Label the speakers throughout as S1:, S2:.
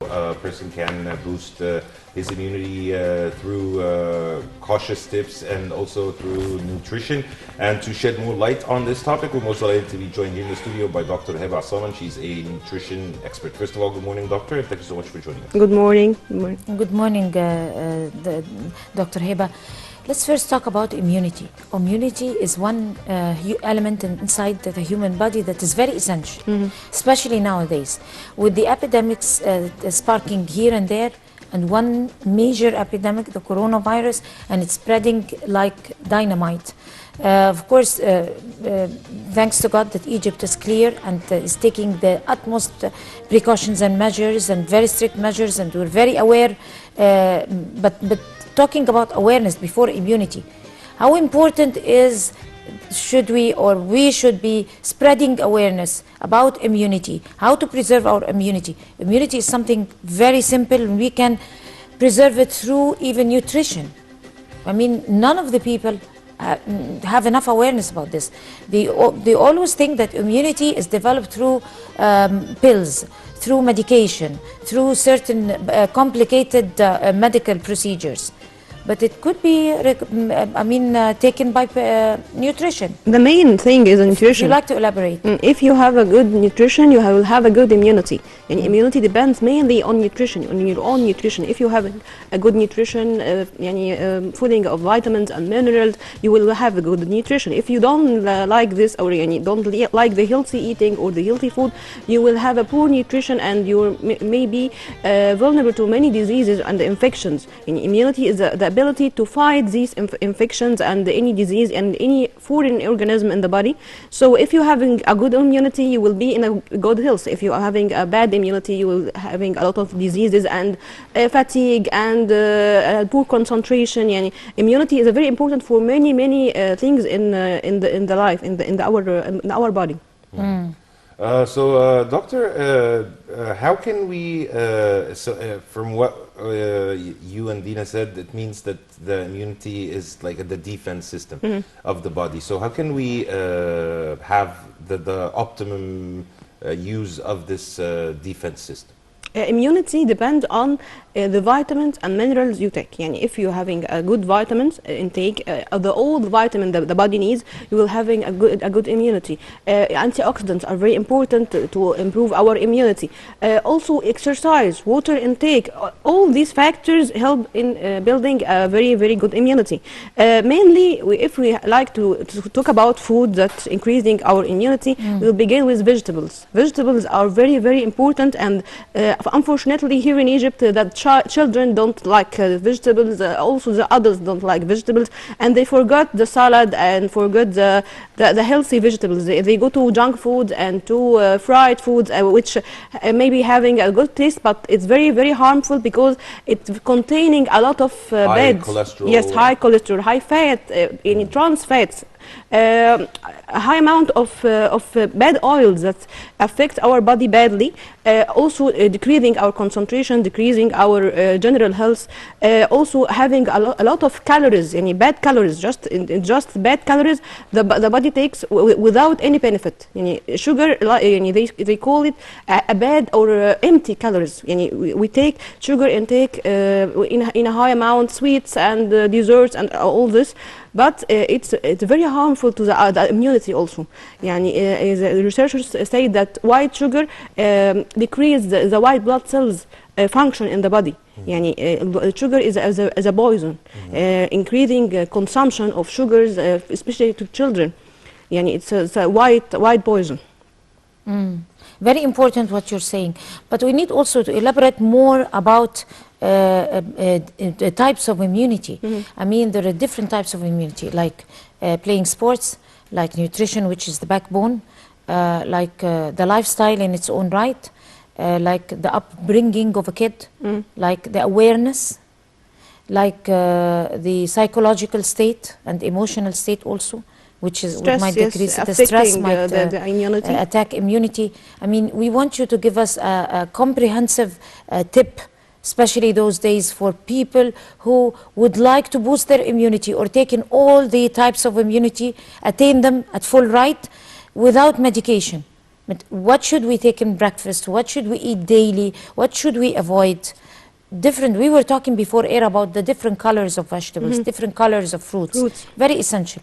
S1: a person can boost his immunity through cautious tips and also through nutrition. And to shed more light on this topic, we're most delighted to be joined here in the studio by Dr. Heba Essam. She's a nutrition expert. First of all, good morning, doctor, and thank you so much for joining us.
S2: Good morning.
S3: Good morning, Dr. Heba. Let's first talk about immunity. Immunity is one element inside the human body that is very essential, especially nowadays. With the epidemics sparking here and there, and one major epidemic, the coronavirus, and it's spreading like dynamite. Of course, thanks to God that Egypt is clear and is taking the utmost precautions and measures and very strict measures, and we're very aware, but talking about awareness before immunity, how important is we should be spreading awareness about immunity, how to preserve our immunity. Immunity is something very simple, and we can preserve it through even nutrition. I mean, none of the people have enough awareness about this. They always think that immunity is developed through pills, through medication, through certain complicated medical procedures. But it could be, taken by nutrition.
S2: The main thing is nutrition.
S3: Would you like to elaborate?
S2: If you have a good nutrition, you will have a good immunity. And immunity depends mainly on nutrition, on your own nutrition. If you have a good nutrition, fooding of vitamins and minerals, you will have a good nutrition. If you don't like this, or don't like the healthy eating or the healthy food, you will have a poor nutrition, and you may be vulnerable to many diseases and infections. And immunity is the ability to fight these infections and any disease and any foreign organism in the body. So if you're having a good immunity, you will be in a good health. If you are having a bad immunity, you will having a lot of diseases and fatigue and poor concentration. Immunity is very important for many things in the life, in our body.
S1: Doctor, how can we, from what you and Dina said, it means that the immunity is like the defense system of the body. So how can we have the optimum use of this defense system?
S2: Immunity depends on the vitamins and minerals you take. If you're having a good vitamins intake, all the vitamin the body needs, you will having a good immunity. Antioxidants are very important to improve our immunity. Also exercise, water intake, all these factors help in building a very good immunity. Mainly, if we like to talk about food that's increasing our immunity, we'll begin with vegetables. Vegetables are very important, and unfortunately here in Egypt that children don't like vegetables, also the adults don't like vegetables, and they forgot the salad and forgot the healthy vegetables. They go to junk food and to fried foods, which may be having a good taste, but it's very harmful because it's containing a lot of bad
S1: cholesterol.
S2: Yes, high cholesterol, high fat, in trans fats. A high amount of bad oils that affect our body badly, also decreasing our concentration, decreasing our general health, also having a lot of calories, bad calories, just bad calories the body takes without any benefit. Sugar, they call it a bad or empty calories. We take sugar intake in a high amount, sweets and desserts and all this, but it's very harmful to the immunity also. The researchers say that white sugar decreases the white blood cells function in the body. Sugar is as a poison, increasing consumption of sugars, especially to children. It's a white poison.
S3: Very important what you're saying, but we need also to elaborate more about the types of immunity. I mean, there are different types of immunity, like playing sports, like nutrition, which is the backbone, like the lifestyle in its own right, like the upbringing of a kid, like the awareness, like the psychological state and emotional state also, which is
S2: stress,
S3: might
S2: yes,
S3: decrease the stress, might
S2: the immunity.
S3: attack immunity. I mean, we want you to give us a comprehensive tip, especially those days, for people who would like to boost their immunity or take in all the types of immunity, attain them at full right without medication. But what should we take in breakfast? What should we eat daily? What should we avoid? Different. We were talking before air about the different colors of vegetables, different colors of fruits. Very essential.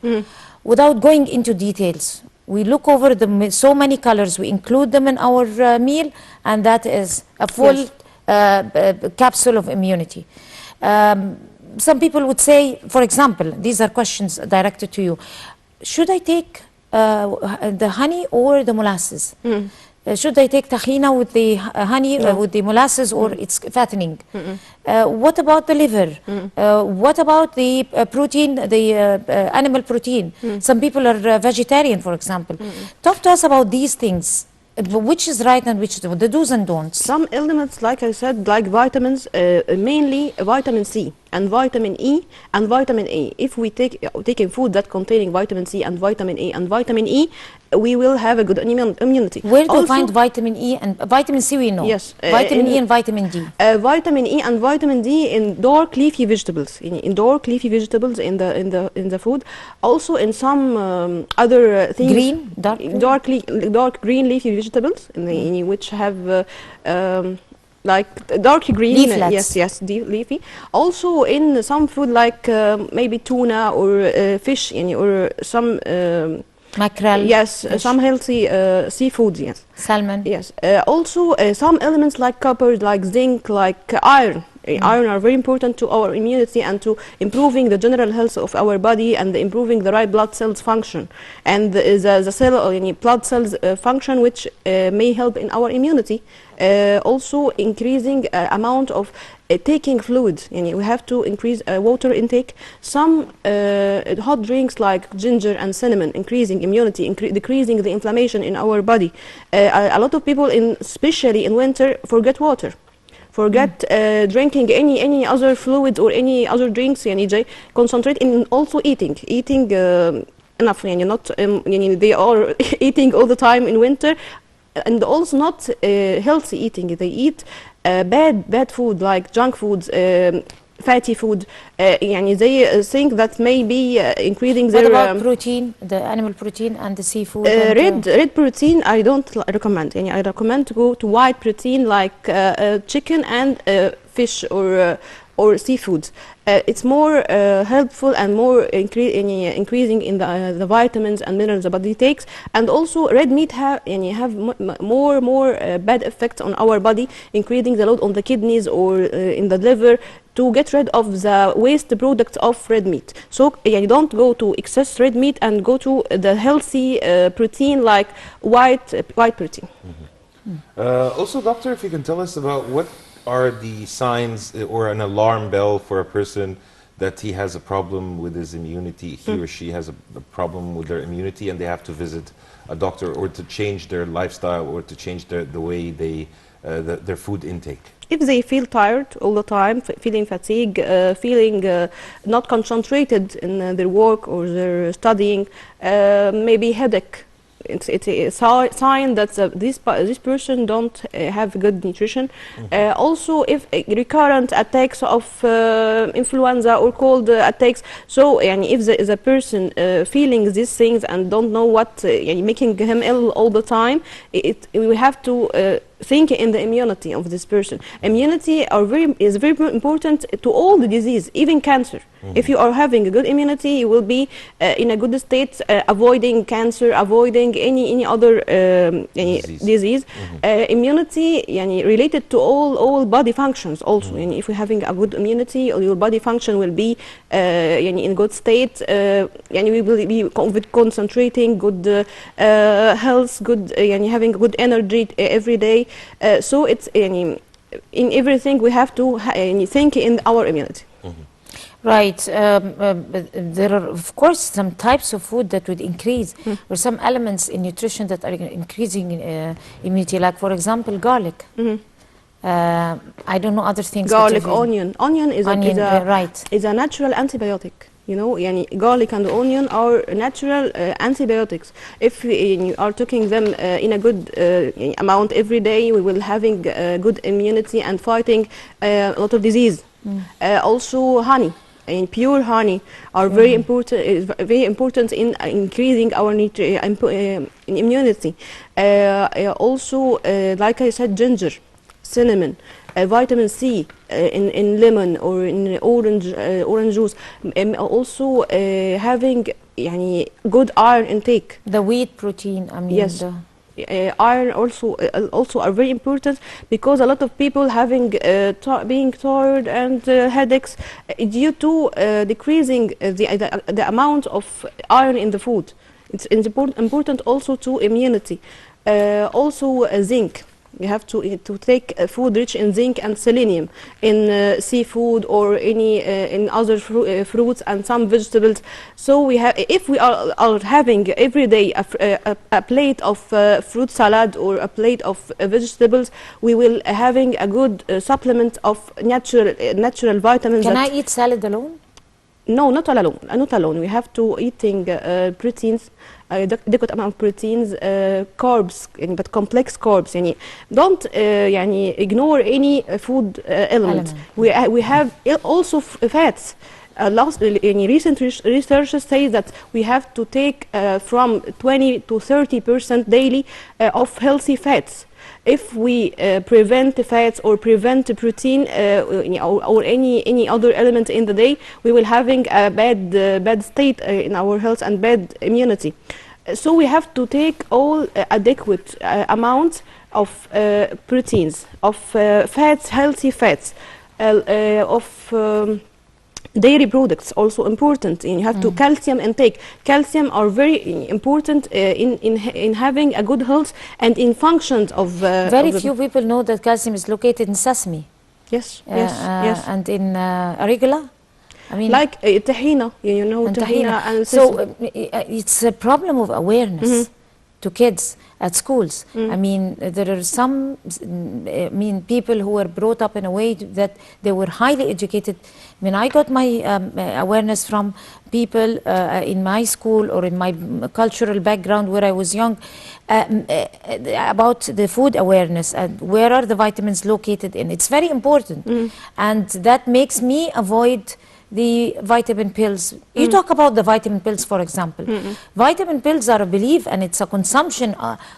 S3: Without going into details, we look over so many colors, we include them in our meal, and that is a full capsule of immunity. Some people would say, for example, these are questions directed to you. Should I take the honey or the molasses? Should I take tahina with the honey, with the molasses, or it's fattening? What about the liver? What about the protein, the animal protein? Some people are vegetarian, for example. Talk to us about these things. Which is right and which is the do's and don'ts?
S2: Some elements, like I said, like vitamins, mainly vitamin C and vitamin E and vitamin A. If we taking food that containing vitamin C and vitamin A and vitamin E, we will have a good immunity.
S3: Where do you find vitamin E and vitamin C? We know.
S2: Yes.
S3: Vitamin E and vitamin D.
S2: Vitamin E and vitamin D in dark leafy vegetables. In dark leafy vegetables in the food. Also in some other things.
S3: Green,
S2: dark green leafy vegetables in which have like dark green.
S3: Leaflets.
S2: Yes, leafy. Also in some food like maybe tuna or fish, or some.
S3: Mackerel.
S2: Yes, some healthy seafood. Yes.
S3: Salmon.
S2: Yes. Also, some elements like copper, like zinc, like iron. Iron are very important to our immunity and to improving the general health of our body and improving the right blood cells function and the cell blood cells function, which may help in our immunity. Also increasing amount of taking fluid. We have to increase water intake. Some hot drinks like ginger and cinnamon, increasing immunity, decreasing the inflammation in our body. A lot of people, especially in winter, forget water. Forget drinking any other fluid or any other drinks. Concentrate in also eating enough. Not they are eating all the time in winter, and also not healthy eating. They eat bad food like junk foods, fatty food. They think that may be increasing their.
S3: What about protein, the animal protein and the seafood?
S2: Red protein I don't recommend. I recommend to go to white protein like chicken and fish or seafood. It's more helpful and more increasing in the vitamins and minerals the body takes. And also red meat have more bad effects on our body, increasing the load on the kidneys or in the liver, to get rid of the waste products of red meat. So you don't go to excess red meat and go to the healthy protein like white protein.
S1: Also, doctor, if you can tell us about what are the signs or an alarm bell for a person that he has a problem with his immunity, he or she has a problem with their immunity, and they have to visit a doctor or to change their lifestyle or to change the way they their food intake?
S2: If they feel tired all the time, feeling fatigue, feeling not concentrated in their work or their studying, maybe headache. It's a sign that this person don't have good nutrition. Also, if recurrent attacks of influenza or cold attacks, so if the person feeling these things and don't know what making him ill all the time, we have to think in the immunity of this person. Immunity is very important to all the disease, even cancer. If you are having a good immunity, you will be in a good state, avoiding cancer, avoiding any other disease. Immunity related to all body functions also. If you're having a good immunity, your body function will be in good state. We will be concentrating, good health, good having good energy every day. So it's in everything we have to think in our immunity.
S3: Right. There are, of course, some types of food that would increase, or some elements in nutrition that are increasing immunity, like, for example, garlic. I don't know other things.
S2: Garlic, onion. Onion is
S3: right.
S2: Is a natural antibiotic. Garlic and onion are natural antibiotics. If you are taking them in a good amount every day, we will having good immunity and fighting a lot of disease. Also honey. and pure honey are very important. Is very important in increasing our immunity. Also, like I said, ginger, cinnamon, vitamin C in lemon or in orange juice. Also, having يعني good iron intake.
S3: The wheat protein, I mean.
S2: Yes. Iron also are very important, because a lot of people having being tired and headaches due to decreasing the amount of iron in the food. It's important also to immunity. Also zinc. You have to take food rich in zinc and selenium in seafood or any in other fruits and some vegetables. So we have, if we are having every day a plate of fruit salad or a plate of vegetables, we will having a good supplement of natural vitamins.
S3: Can I eat salad alone?
S2: No, not alone. Not alone. We have to eating proteins, adequate amount of proteins, carbs, but complex carbs. يعني don't يعني ignore any food element. We have also fats. Recent research says that we have to take from 20 to 30% daily of healthy fats. If we prevent the fats or prevent the protein or any other element in the day, we will having a bad state in our health and bad immunity. So we have to take all adequate amounts of proteins, of fats, healthy fats, of dairy products also important. And you have to calcium intake. Calcium are very important in having a good health and in functions of.
S3: Very few people know that calcium is located in sesame.
S2: Yes, yes.
S3: And in arugula. I mean,
S2: like tahina, you know, tahina. And
S3: so it's a problem of awareness to kids at schools. I mean, there are some people who were brought up in a way that they were highly educated. I mean, I got my awareness from people in my school or in my cultural background where I was young about the food awareness and where are the vitamins located in. It's very important. And that makes me avoid the vitamin pills. You talk about the vitamin pills, for example. Vitamin pills are a belief, and it's a consumption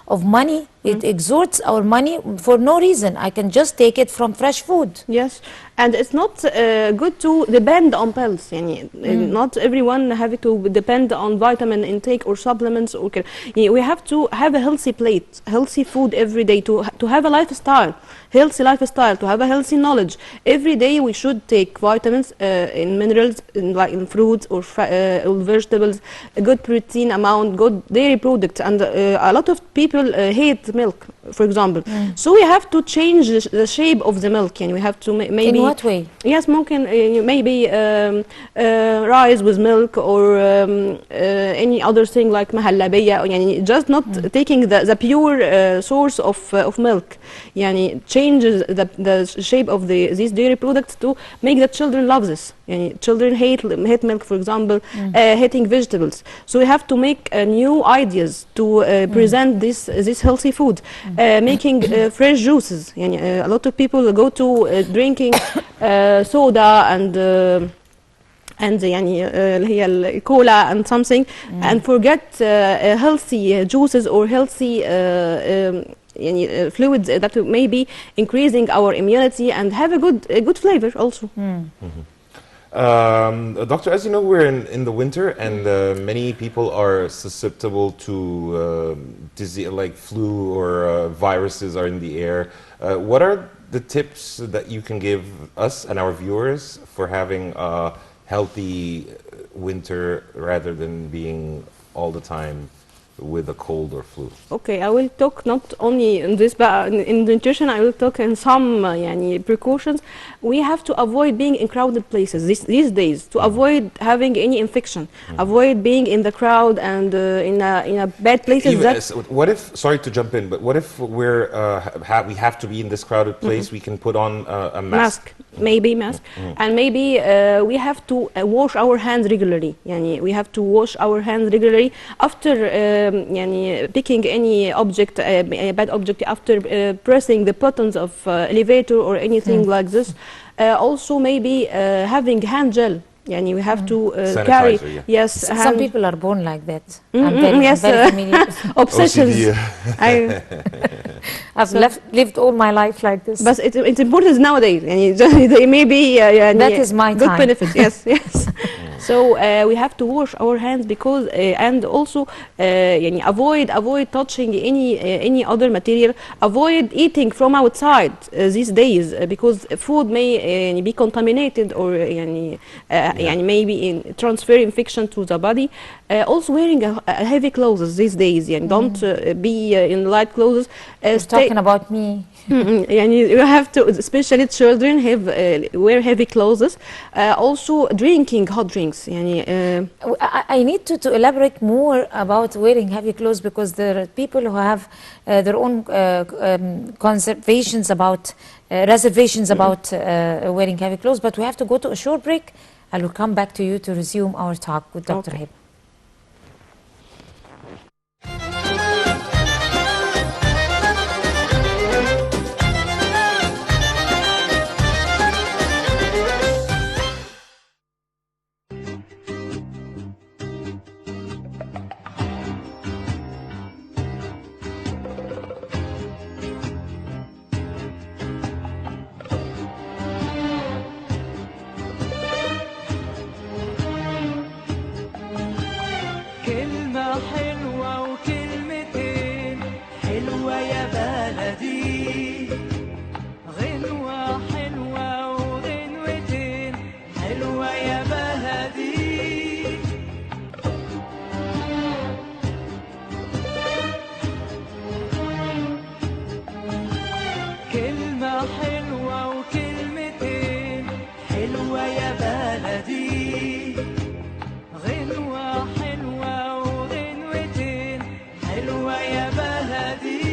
S3: of money. It exerts our money for no reason. I can just take it from fresh food.
S2: Yes, and it's not good to depend on pills. Not everyone have to depend on vitamin intake or supplements. Or we have to have a healthy plate, healthy food every day to have a lifestyle, healthy lifestyle, to have a healthy knowledge. Every day we should take vitamins in minerals, in fruits or vegetables, a good protein amount, good dairy products, and a lot of people hate milk, for example. So we have to change the shape of the milk, and we have to maybe.
S3: In what way?
S2: Yes, maybe rice with milk or any other thing like mahalabiya. Just not taking the pure source of milk. Changes the shape of these dairy products to make the children love this. Children hate milk, for example, hating vegetables. So we have to make new ideas to present this healthy food, making fresh juices. A lot of people go to drinking soda and هي الكولا and something and forget healthy juices or healthy fluids that may be increasing our immunity and have a good flavor also.
S1: Doctor, as you know, we're in the winter, and many people are susceptible to disease like flu or viruses are in the air. What are the tips that you can give us and our viewers for having a healthy winter rather than being all the time with a cold or flu? Okay,
S2: I will talk not only in this, but in nutrition. I will talk in some precautions. We have to avoid being in crowded places these days to avoid having any infection. Avoid being in the crowd and in a bad places.
S1: What if? Sorry to jump in, but what if we're we have to be in this crowded place? We can put on a mask.
S2: Maybe mask, and maybe we have to wash our hands regularly. We have to wash our hands regularly after. Picking any object, a bad object, after pressing the buttons of elevator or anything like this. Also maybe having hand gel Yani we have to
S1: Sanitizer,
S2: carry.
S1: yeah.
S2: Yes,
S3: Some people are born like that.
S2: yes,
S3: I'm very familiar.
S2: obsessions.
S1: OCD.
S3: I've lived all my life like this.
S2: But it's important nowadays. يعني they may be يعني
S3: That is my
S2: good
S3: time.
S2: benefits. Yes, yes. So we have to wash our hands because and also يعني avoid touching any other material. Avoid eating from outside these days because food may يعني be contaminated or يعني يعني maybe transfer infection to the body. Also wearing a heavy clothes these days. يعني don't be in light clothes.
S3: You're talking about me.
S2: يعني you have to, especially children, have wear heavy clothes. Also drinking hot drinks. يعني
S3: I need to elaborate more about wearing heavy clothes because there are people who have their own conservations about reservations about wearing heavy clothes. But we have to go to a short break. I will come back to you to resume our talk with Dr.
S2: Okay.
S3: Heba.
S4: كلمة حلوة وكلمتين حلوة يا بلدي غنوة حلوة وغنوتين حلوة يا بلدي كلمة حلوة وكلمتين حلوة يا بلدي غنوة حلوة وغنوتين حلوة يا بلدي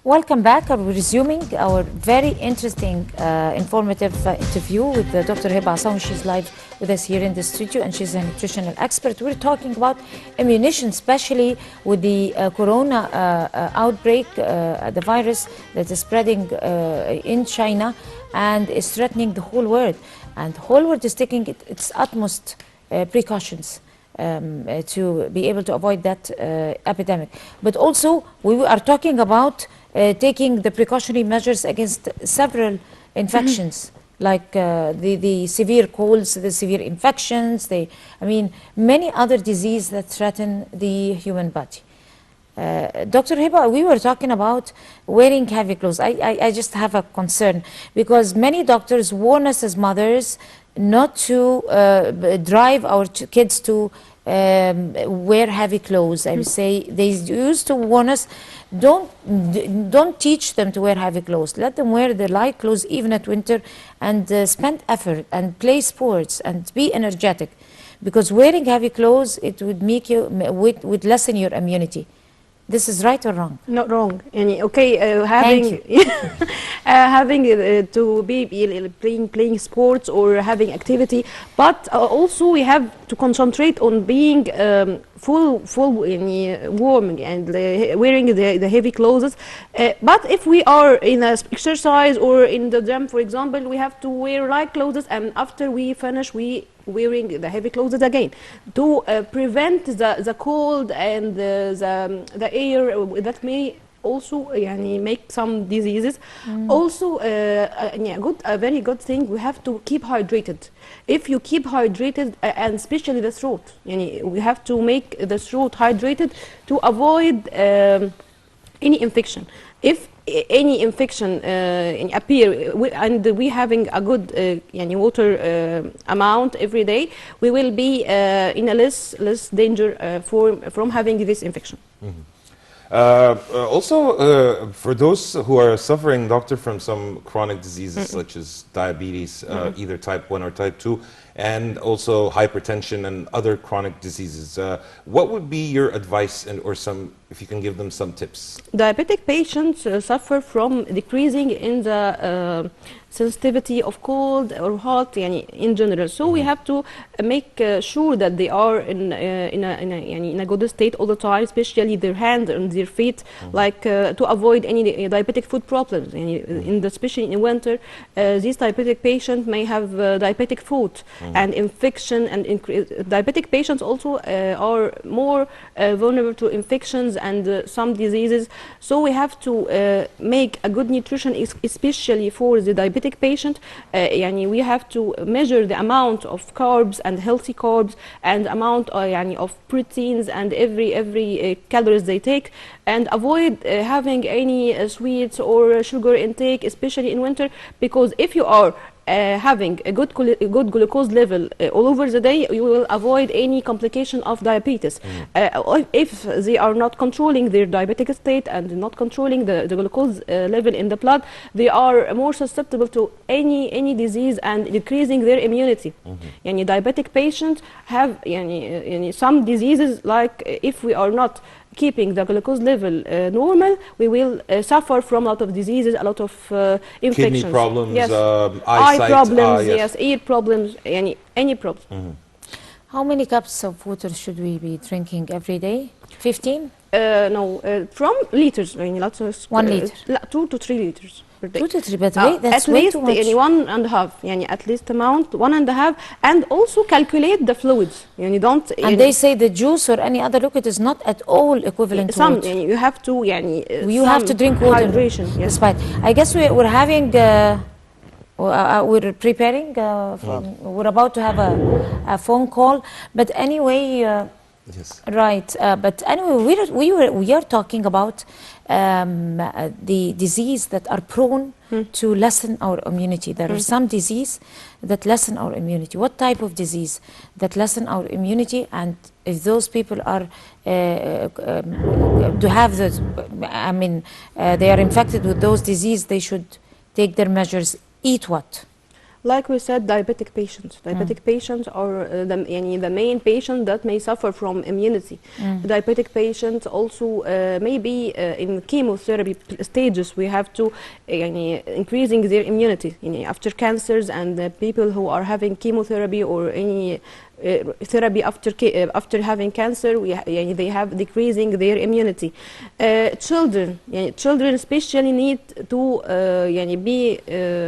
S3: Welcome back. We're resuming our very interesting, informative interview with Dr. Heba Essam. She's live with us here in the studio, and she's a nutritional expert. We're talking about immunization, especially with the corona outbreak, the virus that is spreading in China and is threatening the whole world. And the whole world is taking its utmost precautions to be able to avoid that epidemic. But also, we are talking about taking the precautionary measures against several infections, like the severe colds, the severe infections, I mean, many other diseases that threaten the human body. Dr. Heba, we were talking about wearing heavy clothes. I just have a concern because many doctors warn us as mothers not to drive our kids to wear heavy clothes. I would say they used to warn us, don't teach them to wear heavy clothes. Let them wear the light clothes even at winter and spend effort and play sports and be energetic, because wearing heavy clothes, it would make you would lessen your immunity. This is right or wrong?
S2: Not wrong. Yani, okay, having having to be playing sports or having activity, but also we have to concentrate on being full warm and wearing the heavy clothes. But if we are in a exercise or in the gym, for example, we have to wear light clothes, and after we finish, we wearing the heavy clothes again to prevent the cold and the air that may also make some diseases. Also, a very good thing, we have to keep hydrated. If you keep hydrated, and especially the throat, we have to make the throat hydrated to avoid any infection. If any infection appear and we having a good water amount every day, we will be in a less danger from having this infection.
S1: Also, for those who are suffering, doctor, from some chronic diseases such as diabetes, either type 1 or type 2, and also hypertension and other chronic diseases, what would be your advice, or some, if you can give them some tips?
S2: Diabetic patients suffer from decreasing in the sensitivity of cold or hot in general. So we have to make sure that they are in a good state all the time, especially their hand and their feet, like to avoid any diabetic foot problems. Especially in winter, these diabetic patients may have diabetic foot and infection, and diabetic patients also are more vulnerable to infections and some diseases. So we have to make a good nutrition, especially for the diabetic patient. We have to measure the amount of carbs and healthy carbs and amount of proteins and every calories they take, and avoid having any sweets or sugar intake, especially in winter, because if you are having a good glucose level all over the day, you will avoid any complication of diabetes. If they are not controlling their diabetic state and not controlling the glucose level in the blood, they are more susceptible to any disease and decreasing their immunity. Diabetic patients have some diseases, like if we are not keeping the glucose level normal, we will suffer from a lot of diseases, a lot of infections.
S1: Kidney problems,
S2: yes.
S1: eyesight,
S2: eye problems,
S1: yes,
S2: ear problems, any problem.
S3: How many cups of water should we be drinking every day? 15?
S2: No, from liters. Lots of
S3: 1 liter.
S2: 2 to 3 liters per day.
S3: 2 to 3, but wait, that's
S2: at
S3: way
S2: least
S3: too much.
S2: 1.5. At least amount 1.5, and also calculate the fluids. Don't.
S3: And they say the juice or any other liquid is not at all equivalent to water.
S2: You have to.
S3: You have to drink water.
S2: Hydration. Yes.
S3: Despite, I guess we're having. We're preparing. We're about to have a phone call, but anyway.
S1: yes.
S3: Right, but anyway, we are talking about the disease that are prone to lessen our immunity. There are some disease that lessen our immunity. What type of disease that lessen our immunity? And if those people are to have the, they are infected with those disease, they should take their measures. Eat what?
S2: Like we said, diabetic patients. Diabetic patients are the main patient that may suffer from immunity. Diabetic patients also may be in chemotherapy stages. We have to increasing their immunity. After cancers and people who are having chemotherapy or any therapy after having cancer. They have decreasing their immunity. Children especially need to be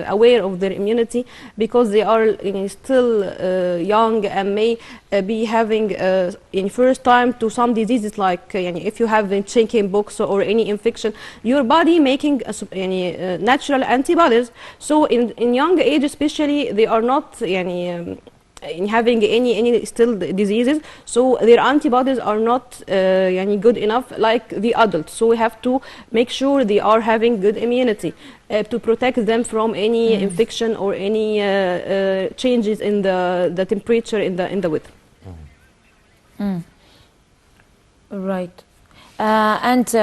S2: aware of their immunity, because they are still young and may be having in first time to some diseases, like if you have the chicken pox or any infection, your body making natural antibodies. So in young age especially, they are not in having any still diseases, so their antibodies are not good enough like the adults. So we have to make sure they are having good immunity to protect them from any infection or any changes in the temperature in the weather.
S3: Right. And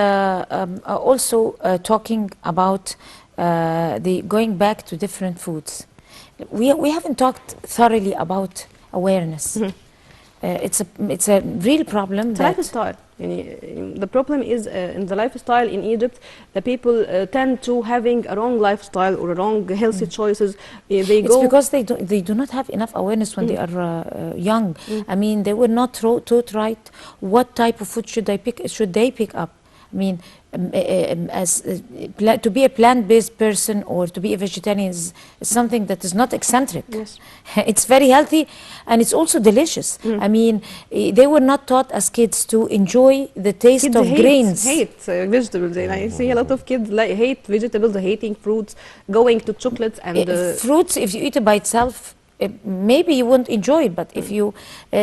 S3: also talking about the going back to different foods. We haven't talked thoroughly about awareness. It's a real problem.
S2: It's lifestyle. The problem is in the lifestyle in Egypt, the people tend to having a wrong lifestyle or wrong healthy choices.
S3: It's because they do not have enough awareness when they are young. I mean, they were not taught right what type of food should they pick up. I mean, to be a plant-based person or to be a vegetarian is something that is not eccentric.
S2: Yes.
S3: It's very healthy and it's also delicious. I mean, they were not taught as kids to enjoy the taste
S2: kids
S3: of grains.
S2: Hate vegetables. And I see a lot of kids hate vegetables, hating fruits, going to chocolates and
S3: fruits. If you eat it by itself, maybe you won't enjoy it, but if you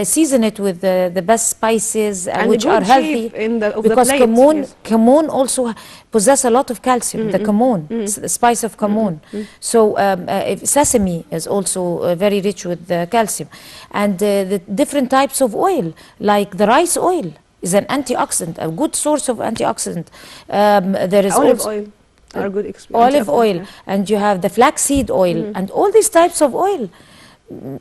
S3: season it with the best spices which are healthy, because cumin also possess a lot of calcium. The cumin, the spice of cumin. So sesame is also very rich with calcium, and the different types of oil, like the rice oil, is an antioxidant, a good source of antioxidant. There is
S2: olive oil. Are good
S3: olive oil, and you have the flaxseed oil, and all these types of oil.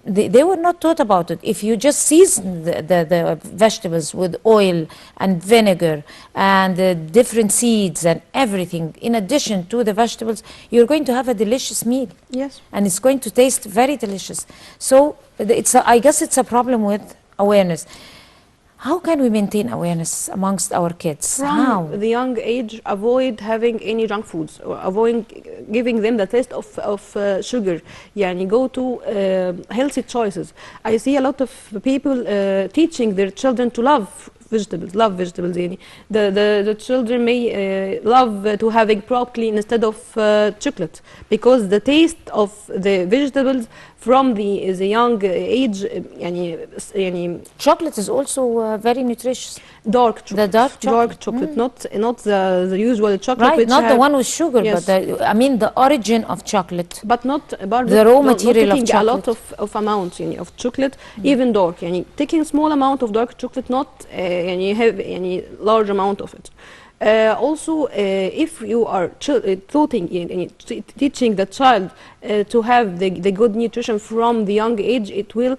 S3: They were not taught about it. If you just season the vegetables with oil and vinegar and different seeds and everything, in addition to the vegetables, you're going to have a delicious meal.
S2: Yes.
S3: And it's going to taste very delicious. So I guess it's a problem with awareness. How can we maintain awareness amongst our kids?
S2: From the young age, avoid having any junk foods, or avoid giving them the taste of sugar. Go to healthy choices. I see a lot of people teaching their children to love vegetables. The children may love to having broccoli instead of chocolate, because the taste of the vegetables from the young age.
S3: Chocolate is also very nutritious.
S2: Dark chocolate.
S3: Dark chocolate.
S2: Not the usual chocolate.
S3: Right, not the one with sugar,
S2: yes.
S3: But I mean the origin of chocolate.
S2: But not
S3: the raw material
S2: not
S3: of chocolate.
S2: A lot of amount of chocolate, even dark. Taking small amount of dark chocolate, not have any large amount of it. Also, if you are teaching the child to have the good nutrition from the young age, it will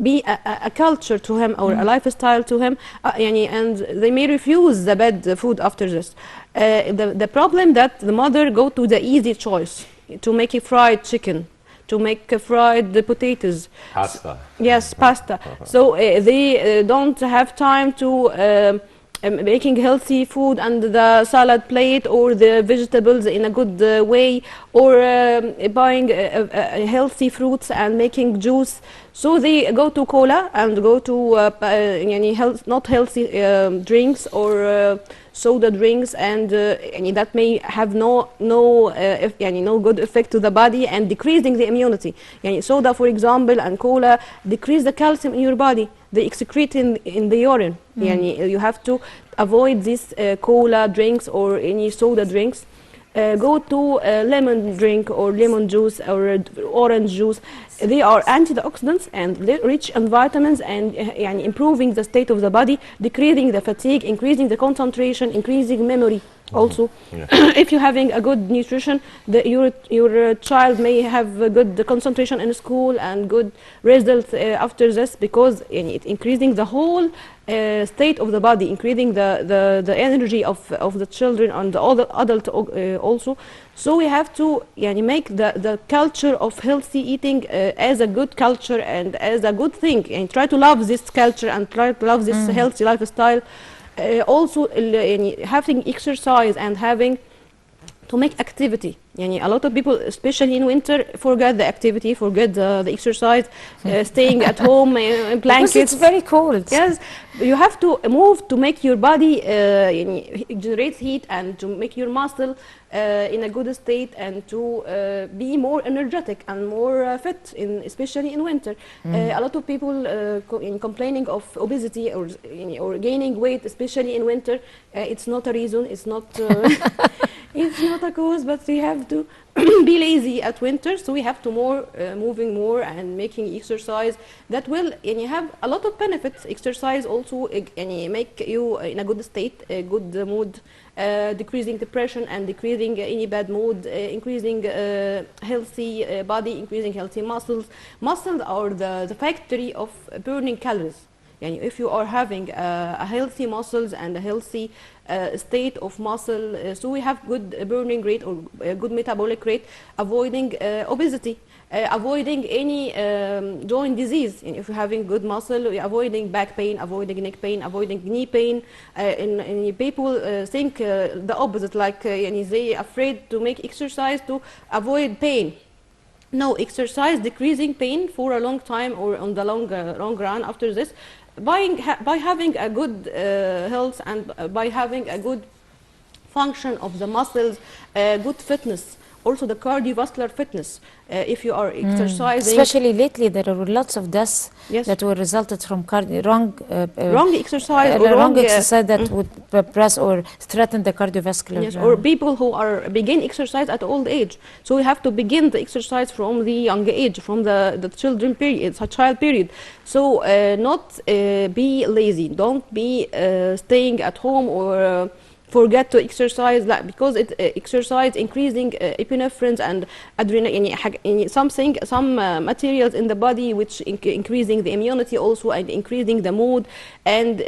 S2: be a culture to him, or a lifestyle to him, and they may refuse the bad food after this. The problem that the mother go to the easy choice, to make a fried chicken, to make fried potatoes.
S1: Pasta.
S2: Yes, pasta. So they don't have time to making healthy food and the salad plate or the vegetables in a good way, or buying healthy fruits and making juice. So they go to cola and go to not healthy drinks or soda drinks, and that may have no good effect to the body and decreasing the immunity. Soda, for example, and cola decrease the calcium in your body. They excrete in the urine. You have to avoid these cola drinks or any soda drinks. Go to lemon drink or lemon juice or orange juice. They are antioxidants and rich in vitamins, and improving the state of the body, decreasing the fatigue, increasing the concentration, increasing memory. Also, if you're having a good nutrition, your child may have a good concentration in school and good results after this, because it's increasing the whole state of the body, increasing the energy of the children and all the adult also. So we have to make the culture of healthy eating as a good culture and as a good thing, and try to love this culture and try to love this healthy lifestyle. Also having exercise and having to make activity. A lot of people, especially in winter, forget the activity, forget the exercise, staying at home in blankets.
S3: Because it's very cold.
S2: Yes, you have to move to make your body generate heat and to make your muscle in a good state and to be more energetic and more fit, especially in winter. A lot of people complaining of obesity or gaining weight, especially in winter. It's not a reason. It's not. It's not a cause, but we have to be lazy at winter, so we have to moving more and making exercise that will have a lot of benefits. Exercise also make you in a good state, a good mood, decreasing depression and decreasing any bad mood, increasing healthy body, increasing healthy muscles. Muscles are the factory of burning calories. If you are having a healthy muscles and a healthy state of muscle, so we have good burning rate or good metabolic rate, avoiding obesity, avoiding any joint disease. If you're having good muscle, we're avoiding back pain, avoiding neck pain, avoiding knee pain. And people think the opposite, like they afraid to make exercise to avoid pain. No, exercise decreasing pain for a long time or on the long run after this. By having a good health and by having a good function of the muscles, good fitness, also the cardiovascular fitness. If you are exercising,
S3: especially lately, there are lots of deaths that were resulted from wrong
S2: exercise,
S3: or wrong exercise that would press or threaten the cardiovascular.
S2: Yes, or people who are begin exercise at old age. So we have to begin the exercise from the young age, from the children period, child period. So not be lazy. Don't be staying at home or forget to exercise, because exercise increasing epinephrine and adrenaline, some materials in the body which increasing the immunity also and increasing the mood and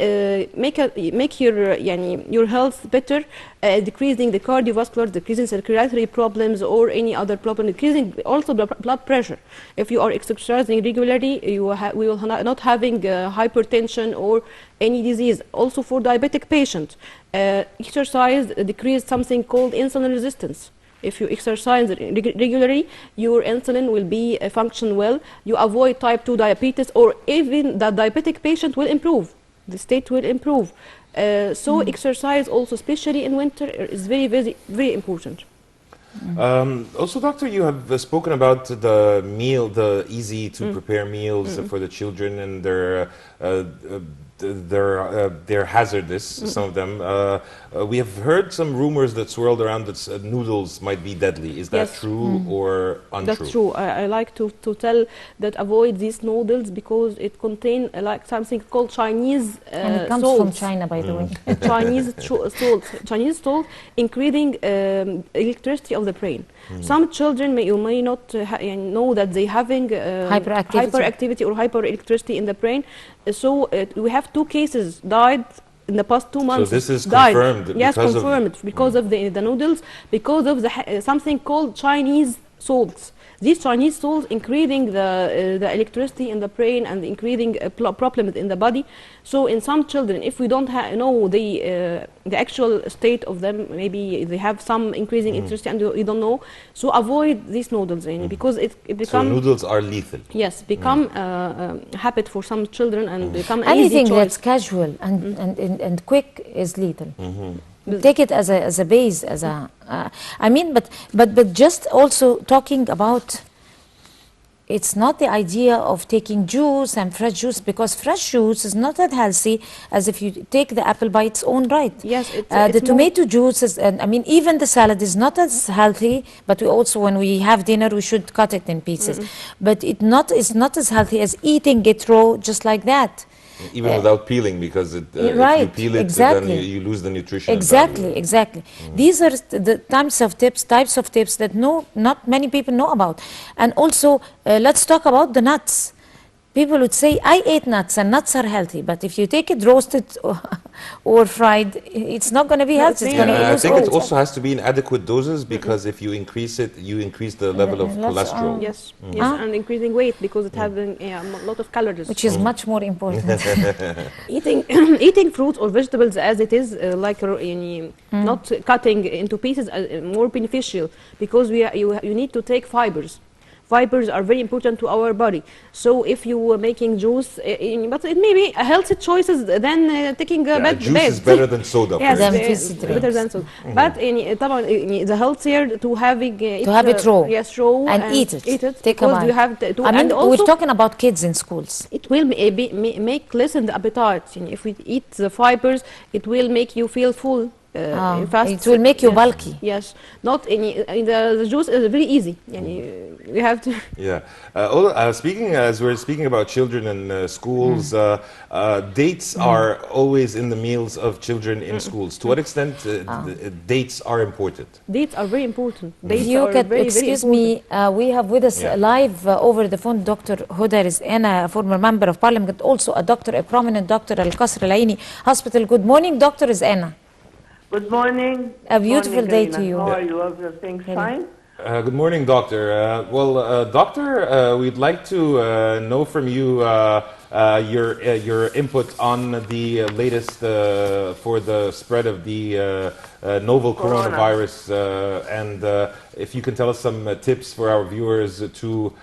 S2: make your health better, decreasing the cardiovascular, decreasing circulatory problems or any other problem, decreasing also blood pressure. If you are exercising regularly, we will not having hypertension or any disease. Also for diabetic patient, exercise decrease something called insulin resistance. If you exercise regularly, your insulin will be function well. You avoid type 2 diabetes, or even the diabetic patient will improve. The state will improve. So exercise also, especially in winter, is very, very, very important.
S1: Also, doctor, you have spoken about the easy to prepare meals for the children, and they're hazardous, some of them. We have heard some rumors that swirled around that noodles might be deadly. Is that true or untrue?
S2: That's true. I like to tell that avoid these noodles because it contains like something called Chinese
S3: and it comes
S2: salt.
S3: from China, by the way.
S2: Chinese salt, increasing electricity of the brain. Some children may not know that they having hyperactivity or hyperelectricity in the brain. So we have 2 cases died in the past 2 months.
S1: So this is confirmed?
S2: Yes, confirmed because of the noodles, because of something called Chinese salts. These Chinese salts increasing the electricity in the brain and increasing problems in the body. So in some children, if we don't know the actual state of them, maybe they have some increasing electricity and you don't know. So avoid these noodles, because it becomes.
S1: So noodles are lethal.
S2: Yes, become a habit for some children and become
S3: anything
S2: easy choice.
S3: that's casual and quick is lethal. Take it as a base, as a I mean, but just also talking about, it's not the idea of taking juice and fresh juice, because fresh juice is not that healthy as if you take the apple by its own right.
S2: Yes,
S3: the tomato juice is, and I mean, even the salad is not as healthy, but we also, when we have dinner, we should cut it in pieces. But it's not as healthy as eating it raw just like that.
S1: Even without peeling, because if you peel it, then you lose the nutrition.
S3: Exactly. These are the types of tips that not many people know about. And also, let's talk about the nuts. People would say, I ate nuts and nuts are healthy, but if you take it roasted or fried, it's not going to be healthy. It's
S2: Yeah,
S3: going to
S1: I
S3: lose
S1: think
S3: all
S1: it
S3: its
S1: also has to be in adequate doses, because if you increase it, you increase the level of
S3: lots of-
S1: cholesterol.
S2: Yes, yes, and increasing weight because it has a lot of calories.
S3: which is much more important.
S2: Eating eating fruits or vegetables as it is, not cutting into pieces, more beneficial, because you need to take fibers. Fibers are very important to our body. So if you were making juice, but it may be a healthy choices than taking a bad
S1: Juice
S2: bed.
S1: is better than soda, for
S2: Yes,
S3: Than
S1: instance.
S3: fizzy
S2: better
S3: drinks.
S2: than soda. But طبعا the healthier to having
S3: To have it raw.
S2: yes, raw
S3: And eat it.
S2: Eat it
S3: Take a
S2: because
S3: bite.
S2: you have to.
S3: I mean,
S2: And also
S3: we're talking about kids in schools.
S2: it will make lessen the appetite. If we eat the fibers, it will make you feel full. Fast.
S3: It will make you
S2: Yes.
S3: bulky.
S2: Yes, not the juice is very easy. We have to.
S1: Yeah. As we're speaking about children in schools, dates are always in the meals of children in schools. To what extent dates are important?
S2: Dates are very important.
S3: If
S2: Dates
S3: you
S2: are
S3: could,
S2: very, very
S3: excuse
S2: important.
S3: me, we have with us
S1: Yeah.
S3: live over the phone Dr. Heba Essam, a former member of parliament, also a doctor, a prominent doctor at Al-Qasr Al-Aini Hospital. Good morning, Dr. Essam.
S5: Good morning.
S3: A beautiful
S5: Morning,
S3: day
S5: Karina.
S3: to you.
S5: How are you? Everything's fine?
S1: Good morning, doctor. Doctor, we'd like to know from you your input on the latest for the spread of the novel coronavirus, and if you can tell us some tips for our viewers to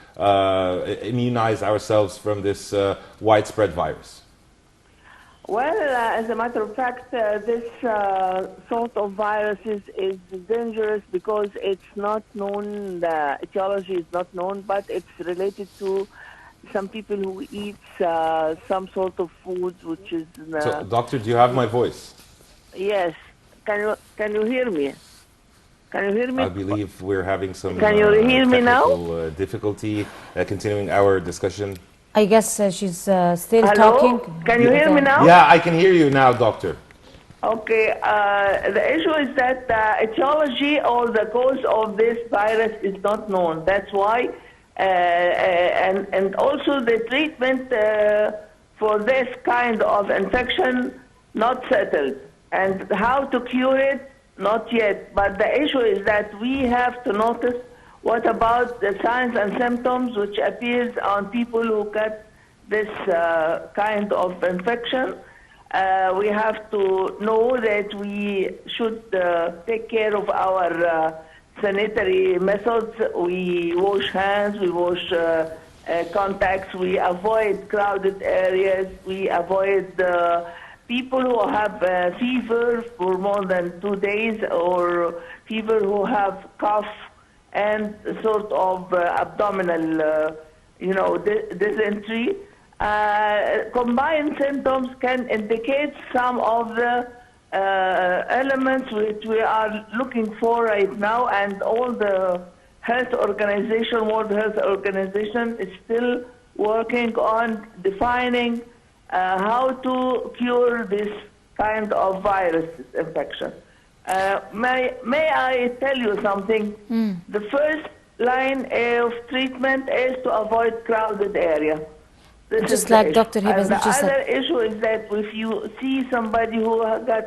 S1: immunize ourselves from this widespread virus.
S5: Well, as a matter of fact, this sort of virus is dangerous because it's not known, the etiology is not known, but it's related to some people who eat some sort of food which is...
S1: So, doctor, do you have my voice?
S5: Yes. Can you hear me? Can you hear me?
S1: I believe we're having some
S5: Can you hear me now?
S1: technical difficulty continuing our discussion.
S3: I guess she's still
S5: Hello?
S3: talking.
S5: Can you hear me now?
S1: Yeah, I can hear you now, doctor.
S5: Okay, the issue is that the etiology or the cause of this virus is not known. That's why, and also the treatment for this kind of infection not settled, and how to cure it not yet. But the issue is that we have to notice what about the signs and symptoms which appears on people who get this kind of infection. We have to know that we should take care of our sanitary methods. We wash hands, we wash contacts, we avoid crowded areas, we avoid people who have fever for more than 2 days, or fever who have cough and sort of abdominal, dysentery. Combined symptoms can indicate some of the elements which we are looking for right now, and all the World Health Organization is still working on defining how to cure this kind of virus infection. May I tell you something? The first line of treatment is to avoid crowded area. This
S3: Just
S5: is
S3: like
S5: the
S3: Dr.
S5: issue.
S3: Heba
S5: And the
S3: just said.
S5: other issue is that if you see somebody who has got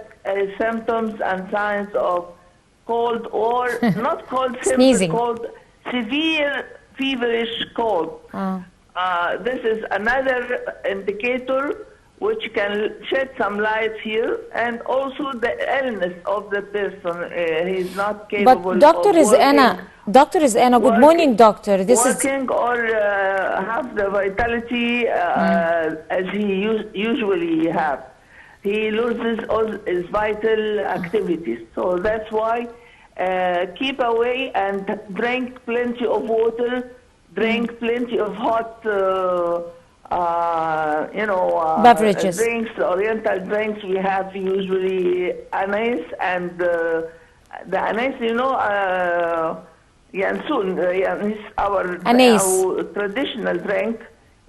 S5: symptoms and signs of cold, or not cold,
S3: Sneezing.
S5: cold, severe feverish cold, this is another indicator which can shed some light here, and also the illness of the person. He's not capable
S3: But Dr.
S5: of
S3: Essam, good morning, doctor. This is
S5: working or have the vitality as he usually have. He loses all his vital activities. So that's why keep away and drink plenty of water, drink plenty of hot
S3: beverages.
S5: Drinks, oriental drinks. We have usually anise, and the anise,
S3: Anise.
S5: our traditional drink.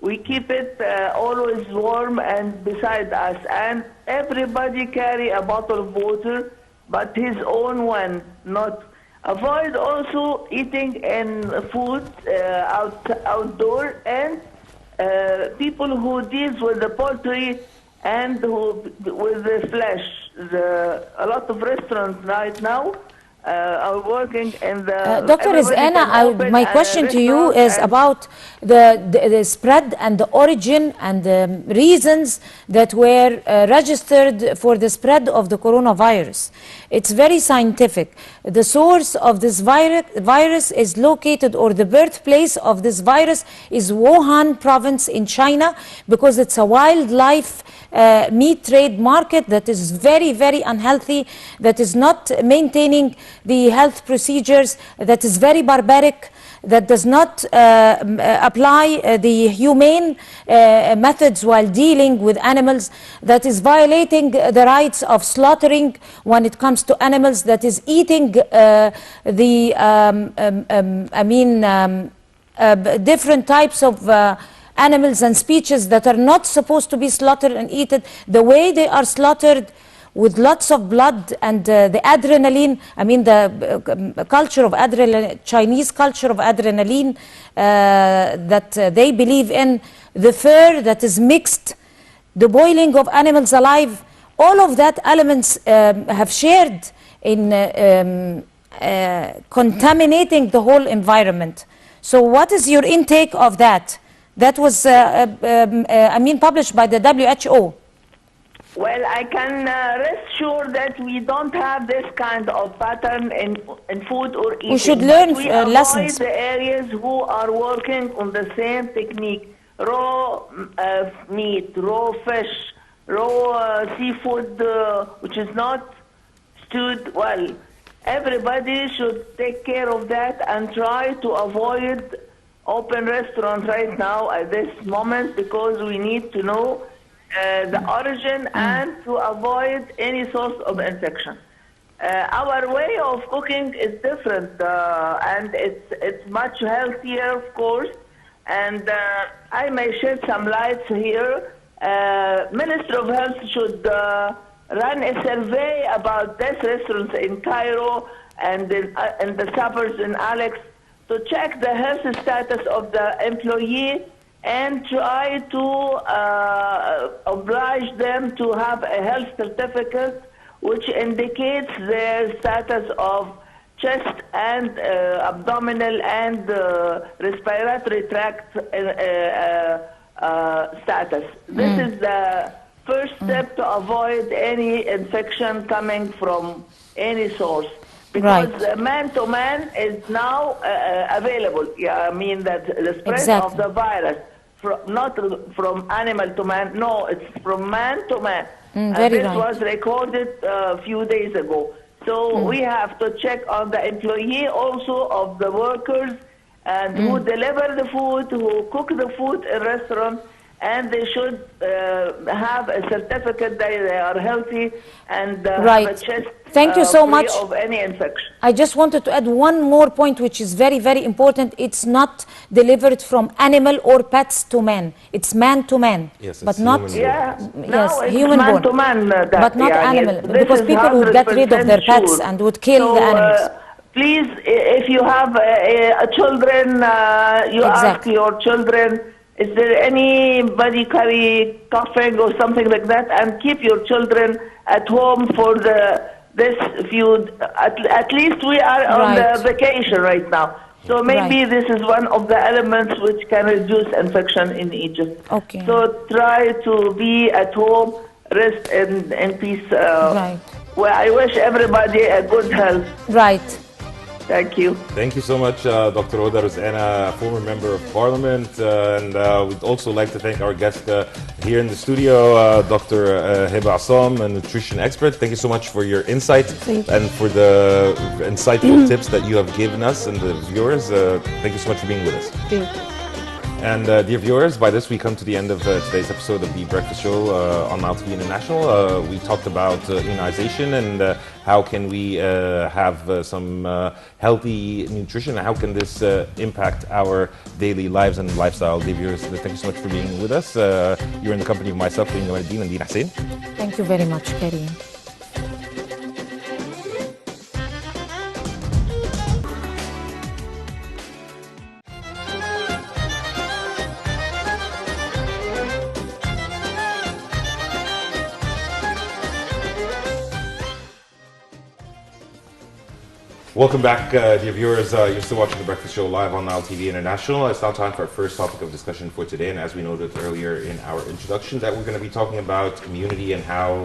S5: We keep it always warm and beside us, and everybody carry a bottle of water, but his own one. Not avoid also eating in food outdoor, and people who deals with the poultry and who with the flesh. A lot of restaurants right now are working in the.
S3: Dr.
S5: everybody
S3: Rizana,
S5: can open
S3: my
S5: a
S3: question to you
S5: restaurant
S3: is
S5: and-
S3: about the spread and the origin and the reasons that were registered for the spread of the coronavirus. It's very scientific. The source of this virus is located, or the birthplace of this virus is Wuhan province in China, because it's a wildlife meat trade market that is very, very unhealthy, that is not maintaining the health procedures, that is very barbaric, that does not apply the humane methods while dealing with animals, that is violating the rights of slaughtering when it comes to animals, that is eating different types of animals and species that are not supposed to be slaughtered and eaten, the way they are slaughtered with lots of blood and the adrenaline, the culture of adrenaline, Chinese culture of adrenaline that they believe in, the fur that is mixed, the boiling of animals alive, all of that elements have shared in contaminating the whole environment. So what is your intake of that? That was, published by the WHO.
S5: Well, I can rest sure that we don't have this kind of pattern in food or eating.
S3: We should learn
S5: we
S3: lessons.
S5: avoid the areas who are working on the same technique: raw meat, raw fish, raw seafood, which is not stewed well. Everybody should take care of that and try to avoid open restaurants right now at this moment, because we need to know the origin and to avoid any source of infection. Our way of cooking is different, and it's much healthier, of course. And I may shed some lights here. Minister of Health should run a survey about these restaurants in Cairo and in the suburbs in Alex, to check the health status of the employee and try to oblige them to have a health certificate which indicates their status of chest and abdominal and respiratory tract status. This is the first step to avoid any infection coming from any source. Because man-to-man is now available. Yeah, I mean that the spread of the virus, not from animal to man, no, it's from man to man. This was recorded a few days ago. So we have to check on the employee also of the workers and who deliver the food, who cook the food in restaurants, and they should have a certificate that they are healthy and have a chest
S3: Thank you so much.
S5: of any infection.
S3: I just wanted to add one more point, which is very, very important. It's not delivered from animal or pets to man. It's man to man, but not human
S5: man
S3: born,
S5: to man,
S3: but not animal, because people would get rid of their pets and would kill the animals.
S5: Please, if you have children, you ask your children, is there anybody carry coughing or something like that, and keep your children at home for this few, at least we are on the vacation right now. So maybe this is one of the elements which can reduce infection in Egypt.
S3: Okay.
S5: So try to be at home, rest in peace. Well, I wish everybody a good health.
S3: Right.
S5: Thank you.
S1: Thank you so much, Dr. Heba Essam, former member of Parliament. And we'd also like to thank our guest here in the studio, Dr. Heba Essam, a nutrition expert. Thank you so much for your insight and for the insightful tips that you have given us and the viewers. Thank you so much for being with us.
S2: Thank you.
S1: And dear viewers, by this we come to the end of today's episode of The Breakfast Show on Now TV International. We talked about immunization and how can we have some healthy nutrition, and how can this impact our daily lives and lifestyle. Dear viewers, thank you so much for being with us. You're in the company of myself, Karim Gamaluddin, and Dina Hussein.
S3: Thank you very much, Karim.
S1: Welcome back, dear viewers. You're still watching The Breakfast Show live on Nile TV International. It's now time for our first topic of discussion for today. And as we noted earlier in our introduction, that we're going to be talking about immunity and how